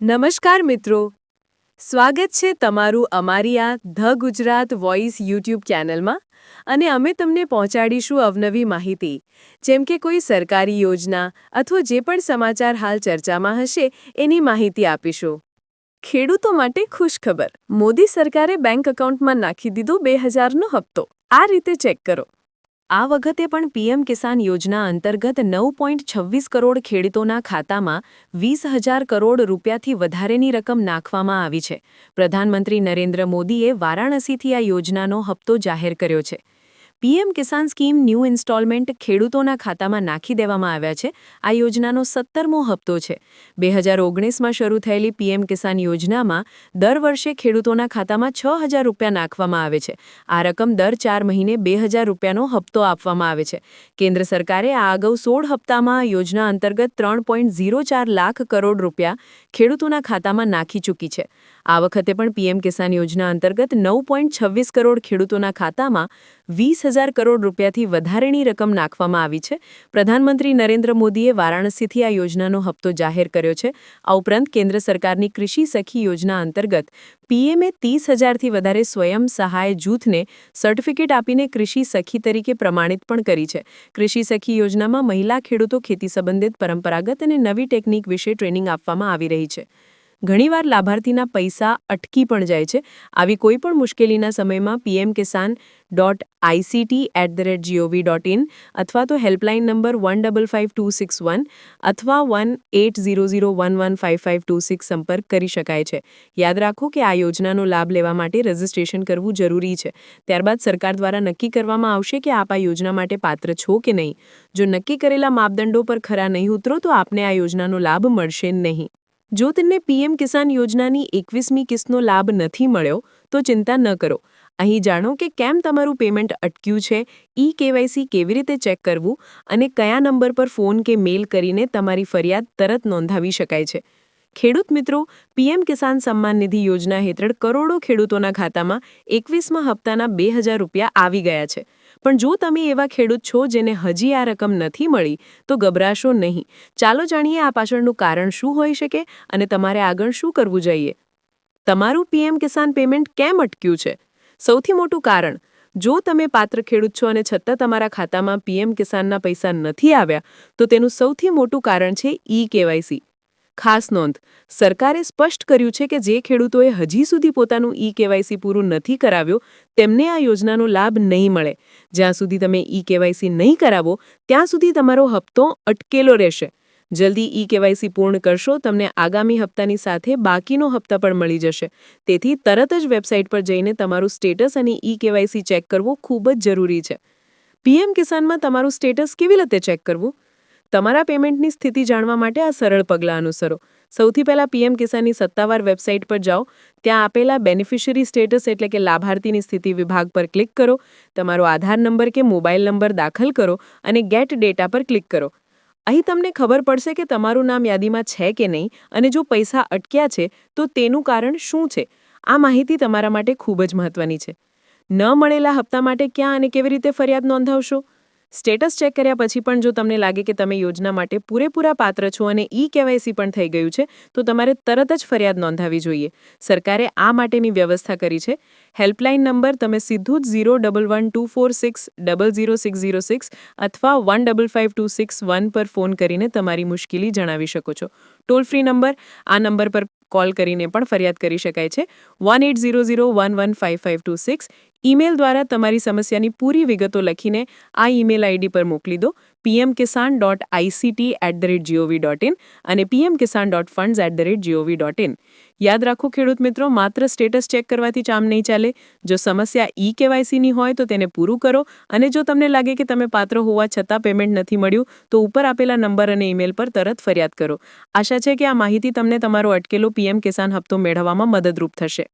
નમસ્કાર મિત્રો, સ્વાગત છે તમારું અમારી આ ધ ગુજરાત વોઇસ યુટ્યુબ ચેનલમાં અને અમે તમને પહોંચાડીશું અવનવી માહિતી જેમ કે કોઈ સરકારી યોજના અથવા જે પણ સમાચાર હાલ ચર્ચામાં હશે એની માહિતી આપીશું। ખેડૂતો માટે ખુશખબર, મોદી સરકારે બેંક એકાઉન્ટમાં નાખી દીધો 2000નો હપ્તો। આ રીતે ચેક કરો। આ વખતે પણ પીએમ કિસાન યોજના અંતર્ગત 9.26 કરોડ ખેડૂતોના ખાતામાં 20,000 કરોડ રૂપિયાથી વધારેની રકમ નાખવામાં આવી છે। પ્રધાનમંત્રી નરેન્દ્ર મોદીએ વારાણસીથી આ યોજનાનો હપ્તો જાહેર કર્યો છે। પીએમ કિસાન સ્કીમ ન્યૂ ઇન્સ્ટોલમેન્ટ ખેડૂતોના ખાતામાં નાખી દેવામાં આવ્યા છે। આ યોજનાનો 17મો હપ્તો છે। 2019માં શરૂ થયેલી પીએમ કિસાન યોજનામાં દર વર્ષે ખેડૂતોના ખાતામાં 6,000 રૂપિયા નાખવામાં આવે છે। આ રકમ દર 4 મહિને 2,000 રૂપિયાનો હપ્તો આપવામાં આવે છે। કેન્દ્ર સરકારે આ અગાઉ 16 હપ્તામાં આ યોજના અંતર્ગત 3.04 લાખ કરોડ રૂપિયા ખેડૂતોના ખાતામાં નાખી ચૂકી છે। આ વખતે પણ પીએમ કિસાન યોજના અંતર્ગત 9.26 કરોડ ખેડૂતોના ખાતામાં 20,000 કરોડ રૂપિયાથી વધારેની રકમ નાખવામાં આવી છે। પ્રધાનમંત્રી નરેન્દ્ર મોદીએ વારાણસીથી આ યોજનાનો હપ્તો જાહેર કર્યો છે। આ ઉપરાંત કેન્દ્ર સરકારની કૃષિ સખી યોજના અંતર્ગત પીએમએ 30,000થી વધારે સ્વયં સહાય જૂથને સર્ટિફિકેટ આપીને કૃષિ સખી તરીકે પ્રમાણિત પણ કરી છે। કૃષિ સખી યોજનામાં મહિલા ખેડૂતો ખેતી સંબંધિત પરંપરાગત અને નવી ટેકનિક વિશે ટ્રેનિંગ આપવામાં આવી રહી છે। ઘણીવાર લાભાર્થીના પૈસા અટકી પણ જાય છે। આવી કોઈ પણ મુશ્કેલીના સમયમાં pmkisan.ict@gov.in અથવા તો હેલ્પલાઇન નંબર 155261 અથવા 1800115526 સંપર્ક કરી શકાય છે। યાદ રાખો કે આ યોજનાનો લાભ લેવા માટે રજિસ્ટ્રેશન કરવું જરૂરી છે। ત્યારબાદ સરકાર દ્વારા નક્કી કરવામાં આવશે કે આપ આ યોજના માટે પાત્ર છો કે નહીં। જો નક્કી કરેલા માપદંડો પર ખરા નહીં ઉતરો તો આપને આ યોજનાનો લાભ મળશે નહીં। જો તમને પીએમ કિસાન યોજનાની 21મી કિસ્તનો લાભ નથી મળ્યો તો ચિંતા ન કરો। અહીં જાણો કે કેમ તમારું પેમેન્ટ અટક્યું છે, ઈ-કેવાયસી કેવી રીતે ચેક કરવું અને કયા નંબર પર ફોન કે મેલ કરીને તમારી ફરિયાદ તરત નોંધાવી શકાય છે। ખેડૂત મિત્રો, પીએમ કિસાન સન્માન નિધિ યોજના હેઠળ કરોડો ખેડૂતોના ખાતામાં 21મા હપ્તાના 2,000 રૂપિયા આવી ગયા છે। પણ જો તમે એવા ખેડૂત છો જેને હજી આ રકમ નથી મળી તો ગભરાશો નહીં। ચાલો જાણીએ આ પાછળનું કારણ શું હોઈ શકે અને તમારે આગળ શું કરવું જોઈએ। તમારું પીએમ કિસાન પેમેન્ટ કેમ અટક્યું છે? સૌથી મોટું કારણ, જો તમે પાત્ર ખેડૂત છો અને છતાં તમારા ખાતામાં પીએમ કિસાનના પૈસા નથી આવ્યા તો તેનું સૌથી મોટું કારણ છે ઈ-કેવાયસી। ખાસ નોંધ, સરકારે સ્પષ્ટ કર્યું છે કે જે ખેડૂતોએ હજી સુધી પોતાનું ઈ-કેવાયસી પૂરું નથી કરાવ્યું તેમને આ યોજનાનો લાભ નહીં મળે। જ્યાં સુધી તમે ઈ-કેવાયસી નહીં કરાવો ત્યાં સુધી તમારો હપ્તો અટકેલો રહેશે। જલ્દી ઈ-કેવાયસી પૂર્ણ કરશો, તમને આગામી હપ્તાની સાથે બાકીનો હપ્તા પણ મળી જશે। તેથી તરત જ વેબસાઇટ પર જઈને તમારું સ્ટેટસ અને ઈ-કેવાયસી ચેક કરવું ખૂબ જ જરૂરી છે। પીએમ કિસાનમાં તમારું સ્ટેટસ કેવી રીતે ચેક કરવું? તમારા પેમેન્ટની સ્થિતિ જાણવા માટે આ સરળ પગલાં અનુસરો। સૌથી પહેલાં પીએમ કિસાનની સત્તાવાર વેબસાઇટ પર જાઓ। ત્યાં આપેલા બેનિફિશરી સ્ટેટસ એટલે કે લાભાર્થીની સ્થિતિ વિભાગ પર ક્લિક કરો। તમારો આધાર નંબર કે મોબાઈલ નંબર દાખલ કરો અને ગેટ ડેટા પર ક્લિક કરો। અહીં તમને ખબર પડશે કે તમારું નામ યાદીમાં છે કે નહીં અને જો પૈસા અટક્યા છે તો તેનું કારણ શું છે। આ માહિતી તમારા માટે ખૂબ જ મહત્વની છે। ન મળેલા હપ્તા માટે ક્યાં અને કેવી રીતે ફરિયાદ નોંધાવશો? સ્ટેટસ ચેક કર્યા પછી પણ જો તમને લાગે કે તમે યોજના માટે પૂરેપૂરા પાત્ર છો અને ઈ-કેવાયસી પણ થઈ ગયું છે તો તમારે તરત જ ફરિયાદ નોંધાવવી જોઈએ। સરકારે આ માટેની વ્યવસ્થા કરી છે। હેલ્પલાઇન નંબર તમે સીધું જ 01124600606 અથવા 155261 પર ફોન કરીને તમારી મુશ્કેલી જણાવી શકો છો। ટોલ ફ્રી નંબર, આ નંબર પર કોલ કરીને પણ ફરિયાદ કરી શકાય છે, 1800115526। ઈમેલ દ્વારા તમારી સમસ્યાની પૂરી વિગતો લખીને આ ઈમેલ આઈડી પર મોકલી દો, pmkisan.ict@gov.in અને pmkisan.funds@gov.in। યાદ રાખો ખેડૂત મિત્રો, માત્ર સ્ટેટસ ચેક કરવાથી કામ નહીં ચાલે। જો સમસ્યા ઈ-કેવાયસીની હોય તો તેને પૂરું કરો અને જો તમને લાગે કે તમે પાત્ર હોવા છતાં પેમેન્ટ નથી મળ્યું તો ઉપર આપેલા નંબર અને ઈમેલ પર તરત ફરિયાદ કરો। આશા છે કે આ માહિતી તમને તમારો અટકેલો પીએમ કિસાન હપ્તો મેળવવામાં મદદરૂપ થશે।